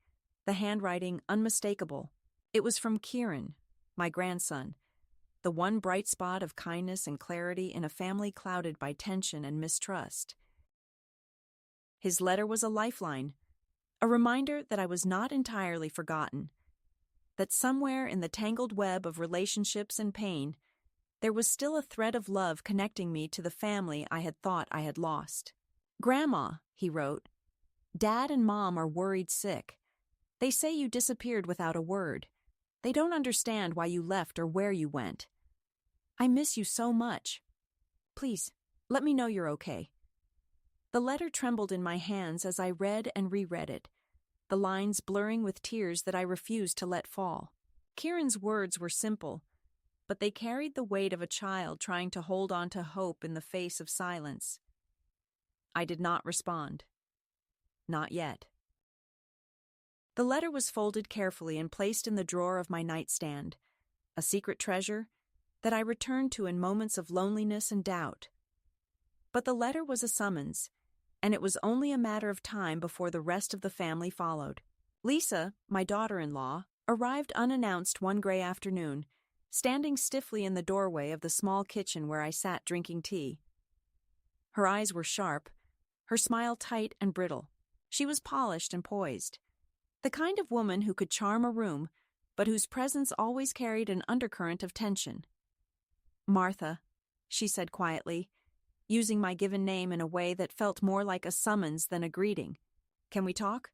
the handwriting unmistakable. It was from Kieran, my grandson, the one bright spot of kindness and clarity in a family clouded by tension and mistrust. His letter was a lifeline, a reminder that I was not entirely forgotten, that somewhere in the tangled web of relationships and pain, there was still a thread of love connecting me to the family I had thought I had lost. "Grandma," he wrote, "Dad and Mom are worried sick. They say you disappeared without a word. They don't understand why you left or where you went. I miss you so much. Please, let me know you're okay." The letter trembled in my hands as I read and reread it, the lines blurring with tears that I refused to let fall. Kieran's words were simple, but they carried the weight of a child trying to hold on to hope in the face of silence. I did not respond. Not yet. The letter was folded carefully and placed in the drawer of my nightstand, a secret treasure that I returned to in moments of loneliness and doubt. But the letter was a summons, and it was only a matter of time before the rest of the family followed. Lisa, my daughter-in-law, arrived unannounced one gray afternoon, standing stiffly in the doorway of the small kitchen where I sat drinking tea. Her eyes were sharp, her smile tight and brittle. She was polished and poised, the kind of woman who could charm a room, but whose presence always carried an undercurrent of tension. "Martha," she said quietly, using my given name in a way that felt more like a summons than a greeting. "Can we talk?"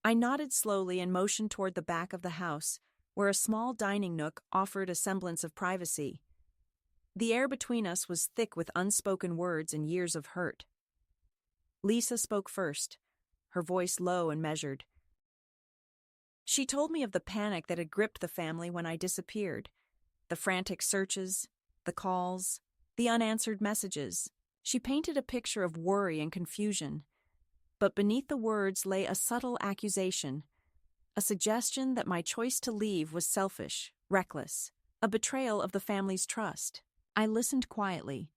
I nodded slowly and motioned toward the back of the house, where a small dining nook offered a semblance of privacy. The air between us was thick with unspoken words and years of hurt. Lisa spoke first, her voice low and measured. She told me of the panic that had gripped the family when I disappeared, the frantic searches, the calls, the unanswered messages. She painted a picture of worry and confusion, but beneath the words lay a subtle accusation, a suggestion that my choice to leave was selfish, reckless, a betrayal of the family's trust. I listened quietly,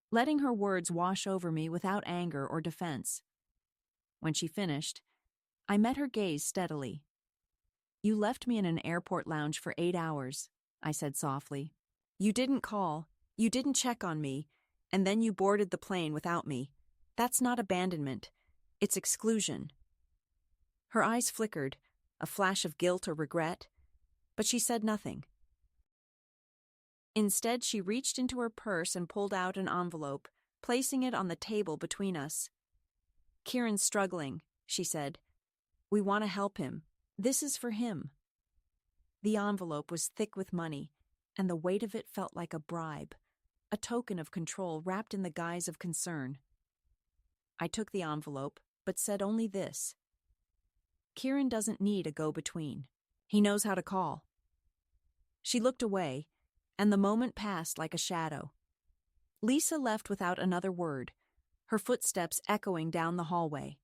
letting her words wash over me without anger or defense. When she finished, I met her gaze steadily. "You left me in an airport lounge for 8 hours, I said softly. "You didn't call, you didn't check on me, and then you boarded the plane without me. That's not abandonment, it's exclusion." Her eyes flickered, a flash of guilt or regret, but she said nothing. Instead, she reached into her purse and pulled out an envelope, placing it on the table between us. "Kieran's struggling," she said. "We want to help him. This is for him." The envelope was thick with money, and the weight of it felt like a bribe, a token of control wrapped in the guise of concern. I took the envelope, but said only this: "Kieran doesn't need a go-between. He knows how to call." She looked away, and the moment passed like a shadow. Lisa left without another word, her footsteps echoing down the hallway.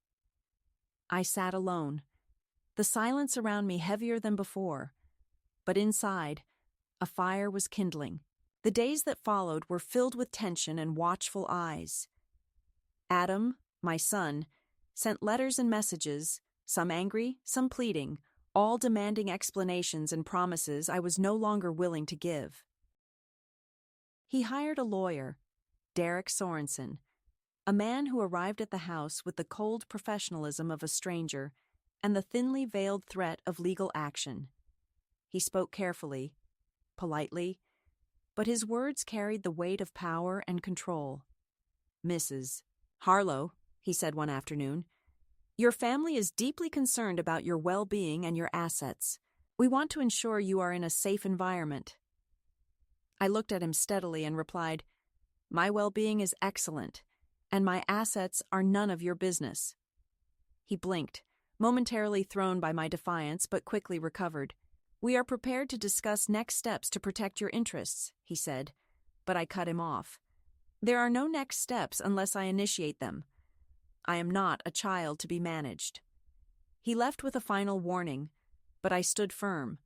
I sat alone, the silence around me heavier than before, but inside, a fire was kindling. The days that followed were filled with tension and watchful eyes. Adam, my son, sent letters and messages, some angry, some pleading, all demanding explanations and promises I was no longer willing to give. He hired a lawyer, Derek Sorensen, a man who arrived at the house with the cold professionalism of a stranger and the thinly veiled threat of legal action. He spoke carefully, politely, but his words carried the weight of power and control. "Mrs. Harlow," he said one afternoon, "your family is deeply concerned about your well-being and your assets. We want to ensure you are in a safe environment." I looked at him steadily and replied, "My well-being is excellent, and my assets are none of your business." He blinked, momentarily thrown by my defiance, but quickly recovered. "We are prepared to discuss next steps to protect your interests," he said, but I cut him off. "There are no next steps unless I initiate them. I am not a child to be managed." He left with a final warning, but I stood firm.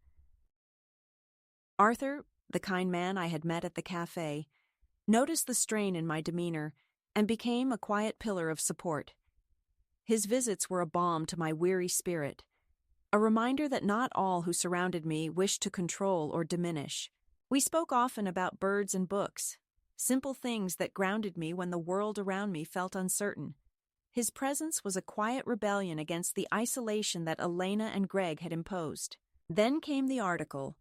Arthur, the kind man I had met at the cafe, noticed the strain in my demeanor and became a quiet pillar of support. His visits were a balm to my weary spirit, a reminder that not all who surrounded me wished to control or diminish. We spoke often about birds and books, simple things that grounded me when the world around me felt uncertain. His presence was a quiet rebellion against the isolation that Elena and Greg had imposed. Then came the article,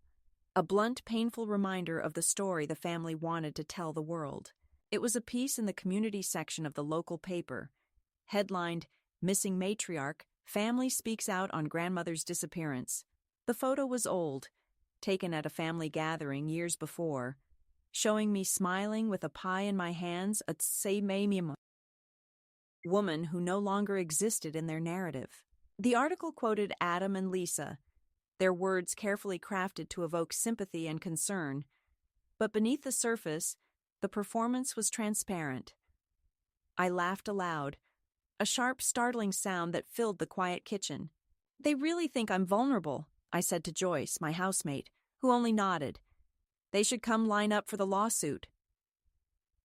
a blunt, painful reminder of the story the family wanted to tell the world. It was a piece in the community section of the local paper, headlined, "Missing Matriarch, Family Speaks Out on Grandmother's Disappearance." The photo was old, taken at a family gathering years before, showing me smiling with a pie in my hands at a woman who no longer existed in their narrative. The article quoted Adam and Lisa, their words carefully crafted to evoke sympathy and concern, but beneath the surface, the performance was transparent. I laughed aloud, a sharp, startling sound that filled the quiet kitchen. "They really think I'm vulnerable," I said to Joyce, my housemate, who only nodded. "They should come line up for the lawsuit."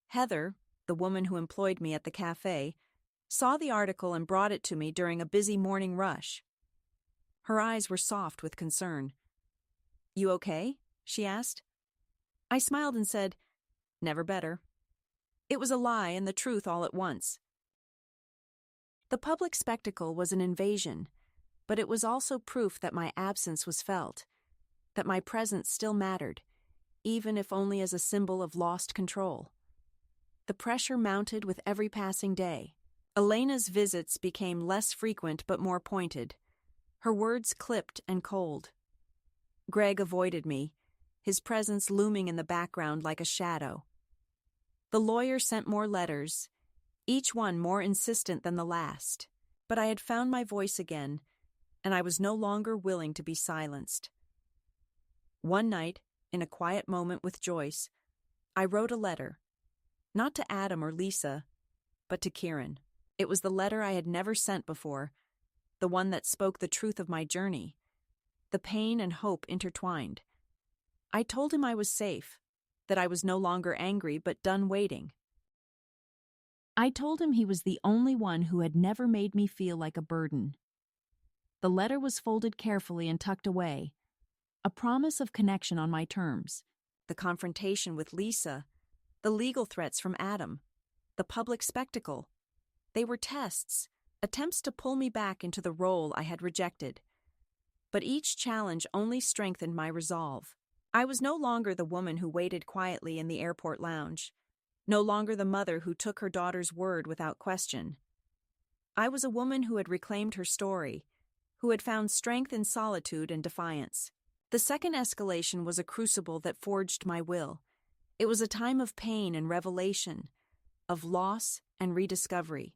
Heather, the woman who employed me at the cafe, saw the article and brought it to me during a busy morning rush. Her eyes were soft with concern. "You okay?" she asked. I smiled and said, "Never better." It was a lie and the truth all at once. The public spectacle was an invasion, but it was also proof that my absence was felt, that my presence still mattered, even if only as a symbol of lost control. The pressure mounted with every passing day. Elena's visits became less frequent but more pointed, her words clipped and cold. Greg avoided me, his presence looming in the background like a shadow. The lawyer sent more letters, each one more insistent than the last, but I had found my voice again, and I was no longer willing to be silenced. One night, in a quiet moment with Joyce, I wrote a letter, not to Adam or Lisa, but to Kieran. It was the letter I had never sent before, the one that spoke the truth of my journey, the pain and hope intertwined. I told him I was safe, that I was no longer angry but done waiting. I told him he was the only one who had never made me feel like a burden. The letter was folded carefully and tucked away, a promise of connection on my terms. The confrontation with Lisa, the legal threats from Adam, the public spectacle. They were tests, attempts to pull me back into the role I had rejected. But each challenge only strengthened my resolve. I was no longer the woman who waited quietly in the airport lounge, no longer the mother who took her daughter's word without question. I was a woman who had reclaimed her story, who had found strength in solitude and defiance. The second escalation was a crucible that forged my will. It was a time of pain and revelation, of loss and rediscovery.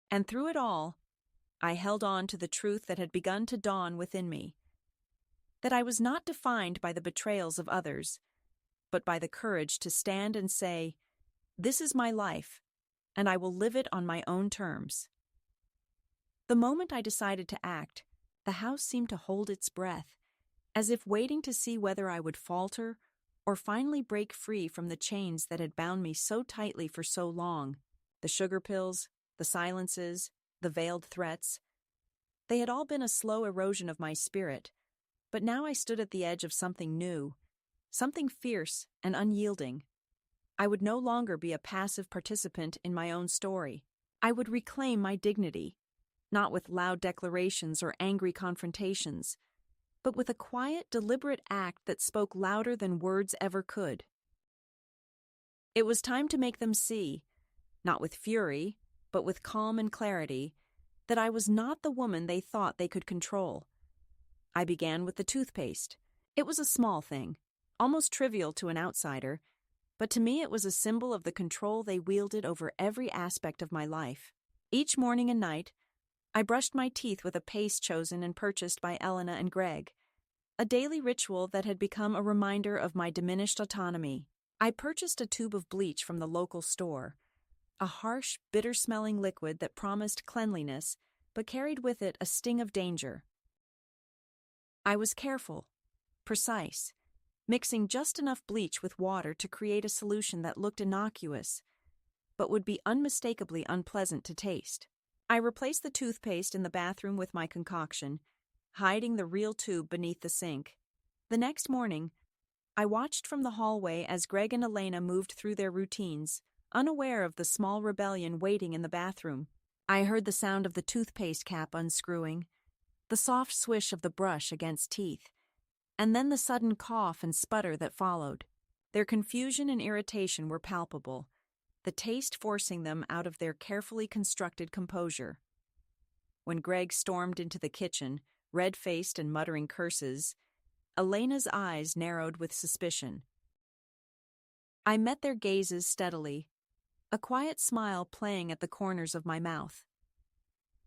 And through it all, I held on to the truth that had begun to dawn within me, that I was not defined by the betrayals of others, but by the courage to stand and say, "This is my life, and I will live it on my own terms." The moment I decided to act, the house seemed to hold its breath, as if waiting to see whether I would falter or finally break free from the chains that had bound me so tightly for so long. The sugar pills, the silences, the veiled threats. They had all been a slow erosion of my spirit, but now I stood at the edge of something new, something fierce and unyielding. I would no longer be a passive participant in my own story. I would reclaim my dignity, not with loud declarations or angry confrontations, but with a quiet, deliberate act that spoke louder than words ever could. It was time to make them see, not with fury, but with calm and clarity, that I was not the woman they thought they could control. I began with the toothpaste. It was a small thing, almost trivial to an outsider, but to me it was a symbol of the control they wielded over every aspect of my life. Each morning and night, I brushed my teeth with a paste chosen and purchased by Elena and Greg, a daily ritual that had become a reminder of my diminished autonomy. I purchased a tube of bleach from the local store, a harsh, bitter-smelling liquid that promised cleanliness but carried with it a sting of danger. I was careful, precise, mixing just enough bleach with water to create a solution that looked innocuous but would be unmistakably unpleasant to taste. I replaced the toothpaste in the bathroom with my concoction, hiding the real tube beneath the sink. The next morning, I watched from the hallway as Greg and Elena moved through their routines, unaware of the small rebellion waiting in the bathroom. I heard the sound of the toothpaste cap unscrewing, the soft swish of the brush against teeth, and then the sudden cough and sputter that followed. Their confusion and irritation were palpable, the taste forcing them out of their carefully constructed composure. When Greg stormed into the kitchen, red-faced and muttering curses, Elena's eyes narrowed with suspicion. I met their gazes steadily, a quiet smile playing at the corners of my mouth.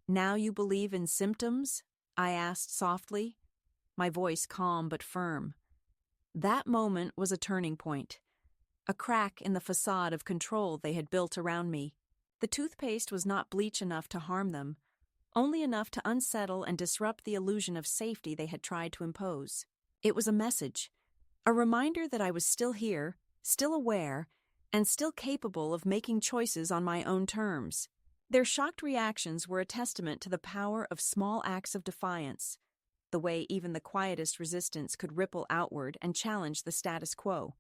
"Now you believe in symptoms?" I asked softly, my voice calm but firm. That moment was a turning point, a crack in the facade of control they had built around me. The toothpaste was not bleach enough to harm them, only enough to unsettle and disrupt the illusion of safety they had tried to impose. It was a message, a reminder that I was still here, still aware, and still capable of making choices on my own terms. Their shocked reactions were a testament to the power of small acts of defiance, the way even the quietest resistance could ripple outward and challenge the status quo.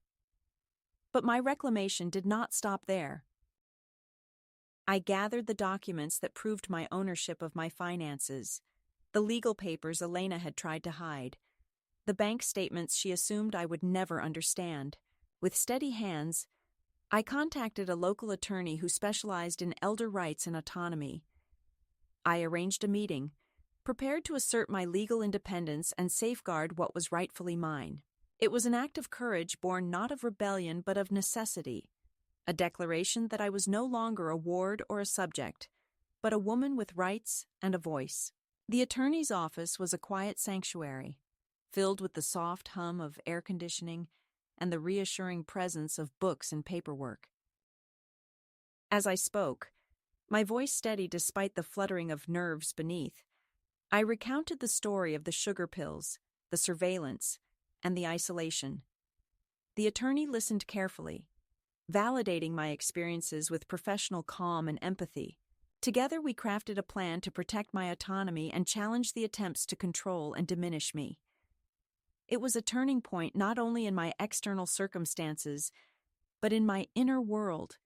But my reclamation did not stop there. I gathered the documents that proved my ownership of my finances, the legal papers Elena had tried to hide, the bank statements she assumed I would never understand. With steady hands, I contacted a local attorney who specialized in elder rights and autonomy. I arranged a meeting, prepared to assert my legal independence and safeguard what was rightfully mine. It was an act of courage born not of rebellion but of necessity, a declaration that I was no longer a ward or a subject, but a woman with rights and a voice. The attorney's office was a quiet sanctuary, filled with the soft hum of air conditioning and the reassuring presence of books and paperwork. As I spoke, my voice steady despite the fluttering of nerves beneath, I recounted the story of the sugar pills, the surveillance, and the isolation. The attorney listened carefully, validating my experiences with professional calm and empathy. Together we crafted a plan to protect my autonomy and challenge the attempts to control and diminish me. It was a turning point not only in my external circumstances, but in my inner world,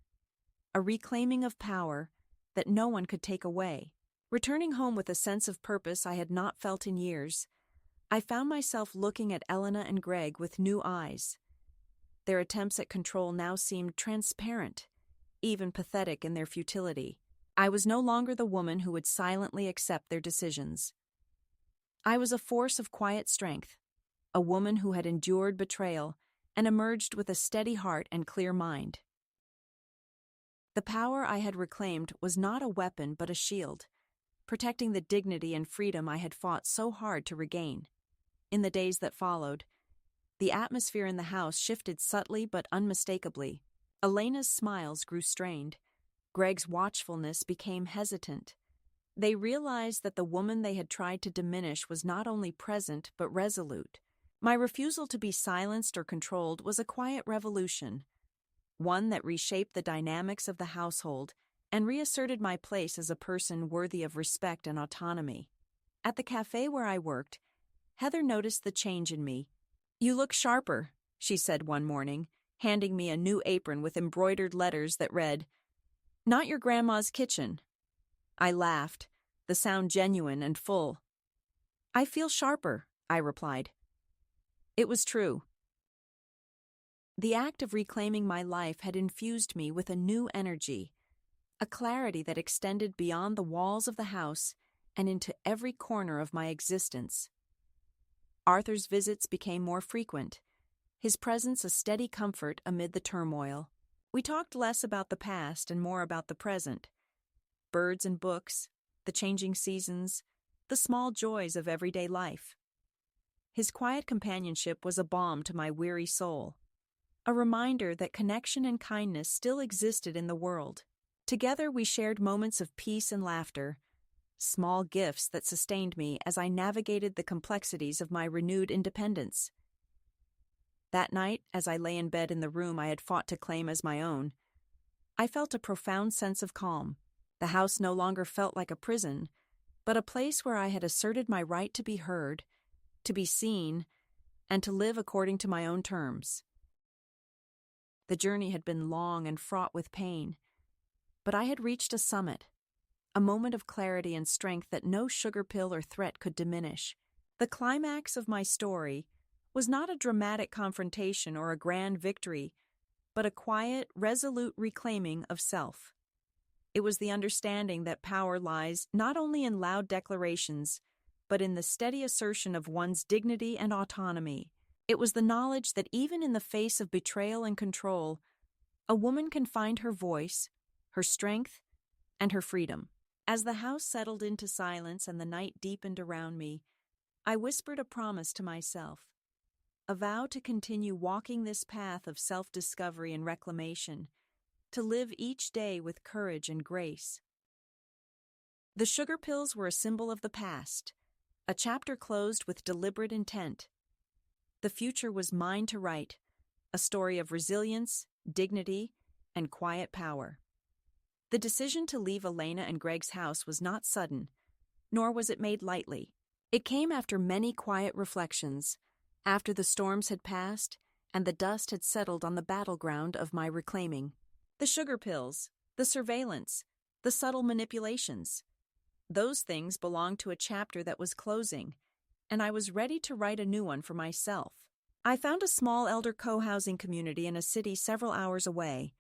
a reclaiming of power that no one could take away. Returning home with a sense of purpose I had not felt in years, I found myself looking at Elena and Greg with new eyes. Their attempts at control now seemed transparent, even pathetic in their futility. I was no longer the woman who would silently accept their decisions. I was a force of quiet strength, a woman who had endured betrayal and emerged with a steady heart and clear mind. The power I had reclaimed was not a weapon but a shield, protecting the dignity and freedom I had fought so hard to regain. In the days that followed, the atmosphere in the house shifted subtly but unmistakably. Elena's smiles grew strained. Greg's watchfulness became hesitant. They realized that the woman they had tried to diminish was not only present but resolute. My refusal to be silenced or controlled was a quiet revolution, one that reshaped the dynamics of the household and reasserted my place as a person worthy of respect and autonomy. At the cafe where I worked, Heather noticed the change in me. "You look sharper," she said one morning, handing me a new apron with embroidered letters that read, "Not your grandma's kitchen." I laughed, the sound genuine and full. "I feel sharper," I replied. It was true. The act of reclaiming my life had infused me with a new energy, a clarity that extended beyond the walls of the house and into every corner of my existence. Arthur's visits became more frequent, his presence a steady comfort amid the turmoil. We talked less about the past and more about the present. Birds and books, the changing seasons, the small joys of everyday life. His quiet companionship was a balm to my weary soul, a reminder that connection and kindness still existed in the world. Together we shared moments of peace and laughter, small gifts that sustained me as I navigated the complexities of my renewed independence. That night, as I lay in bed in the room I had fought to claim as my own, I felt a profound sense of calm. The house no longer felt like a prison, but a place where I had asserted my right to be heard, to be seen, and to live according to my own terms. The journey had been long and fraught with pain, but I had reached a summit, a moment of clarity and strength that no sugar pill or threat could diminish. The climax of my story was not a dramatic confrontation or a grand victory, but a quiet, resolute reclaiming of self. It was the understanding that power lies not only in loud declarations, but in the steady assertion of one's dignity and autonomy. It was the knowledge that even in the face of betrayal and control, a woman can find her voice, her strength, and her freedom. As the house settled into silence and the night deepened around me, I whispered a promise to myself, a vow to continue walking this path of self-discovery and reclamation, to live each day with courage and grace. The sugar pills were a symbol of the past, a chapter closed with deliberate intent. The future was mine to write, a story of resilience, dignity, and quiet power. The decision to leave Elena and Greg's house was not sudden, nor was it made lightly. It came after many quiet reflections, after the storms had passed and the dust had settled on the battleground of my reclaiming. The sugar pills, the surveillance, the subtle manipulations. Those things belonged to a chapter that was closing, and I was ready to write a new one for myself. I found a small elder co-housing community in a city several hours away,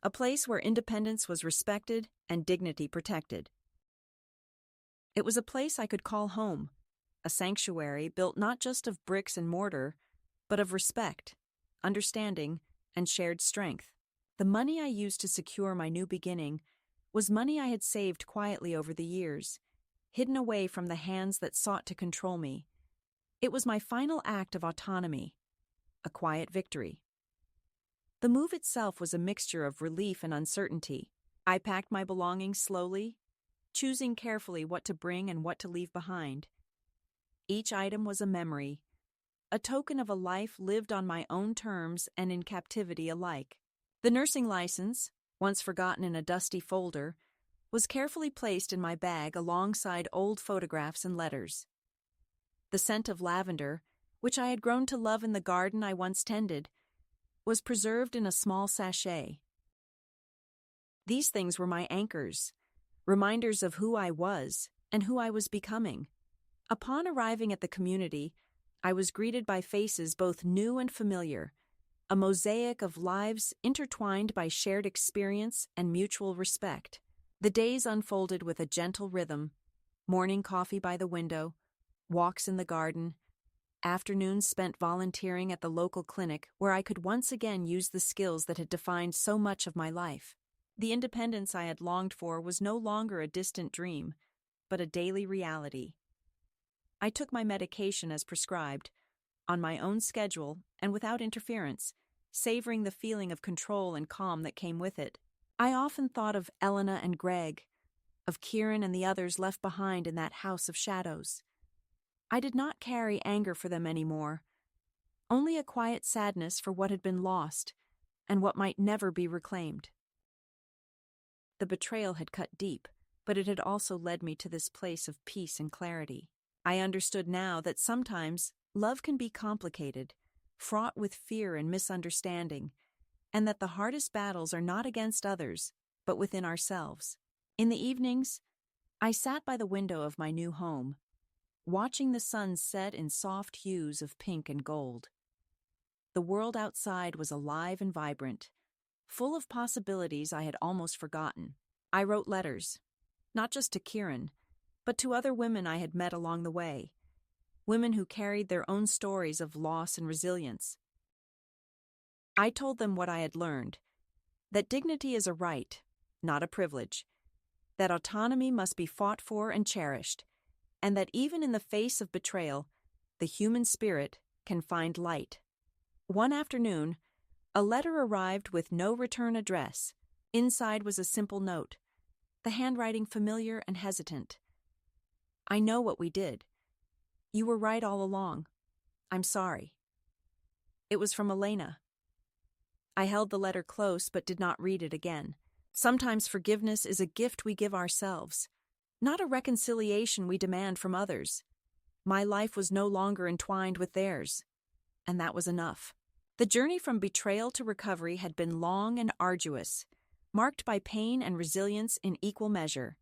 a place where independence was respected and dignity protected. It was a place I could call home, a sanctuary built not just of bricks and mortar, but of respect, understanding, and shared strength. The money I used to secure my new beginning was money I had saved quietly over the years, hidden away from the hands that sought to control me. It was my final act of autonomy, a quiet victory. The move itself was a mixture of relief and uncertainty. I packed my belongings slowly, choosing carefully what to bring and what to leave behind. Each item was a memory, a token of a life lived on my own terms and in captivity alike. The nursing license, once forgotten in a dusty folder, was carefully placed in my bag alongside old photographs and letters. The scent of lavender, which I had grown to love in the garden I once tended, was preserved in a small sachet. These things were my anchors, reminders of who I was and who I was becoming. Upon arriving at the community, I was greeted by faces both new and familiar, a mosaic of lives intertwined by shared experience and mutual respect. The days unfolded with a gentle rhythm, morning coffee by the window, walks in the garden, afternoons spent volunteering at the local clinic where I could once again use the skills that had defined so much of my life. The independence I had longed for was no longer a distant dream, but a daily reality. I took my medication as prescribed, on my own schedule and without interference, savoring the feeling of control and calm that came with it. I often thought of Elena and Greg, of Kieran and the others left behind in that house of shadows. I did not carry anger for them anymore, only a quiet sadness for what had been lost and what might never be reclaimed. The betrayal had cut deep, but it had also led me to this place of peace and clarity. I understood now that sometimes love can be complicated, fraught with fear and misunderstanding, and that the hardest battles are not against others, but within ourselves. In the evenings, I sat by the window of my new home, watching the sun set in soft hues of pink and gold. The world outside was alive and vibrant, full of possibilities I had almost forgotten. I wrote letters, not just to Kieran, but to other women I had met along the way, women who carried their own stories of loss and resilience. I told them what I had learned, that dignity is a right, not a privilege, that autonomy must be fought for and cherished, and that even in the face of betrayal, the human spirit can find light. One afternoon, a letter arrived with no return address. Inside was a simple note, the handwriting familiar and hesitant. I know what we did. You were right all along. I'm sorry. It was from Elena. I held the letter close but did not read it again. Sometimes forgiveness is a gift we give ourselves, not a reconciliation we demand from others. My life was no longer entwined with theirs, and that was enough. The journey from betrayal to recovery had been long and arduous, marked by pain and resilience in equal measure.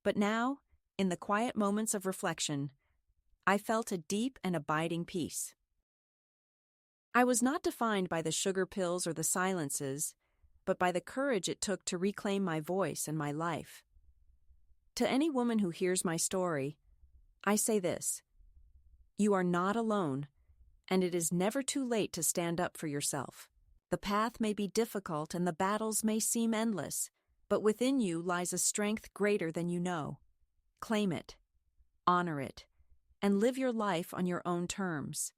But now, in the quiet moments of reflection, I felt a deep and abiding peace. I was not defined by the sugar pills or the silences, but by the courage it took to reclaim my voice and my life. To any woman who hears my story, I say this: you are not alone, and it is never too late to stand up for yourself. The path may be difficult and the battles may seem endless, but within you lies a strength greater than you know. Claim it, honor it, and live your life on your own terms.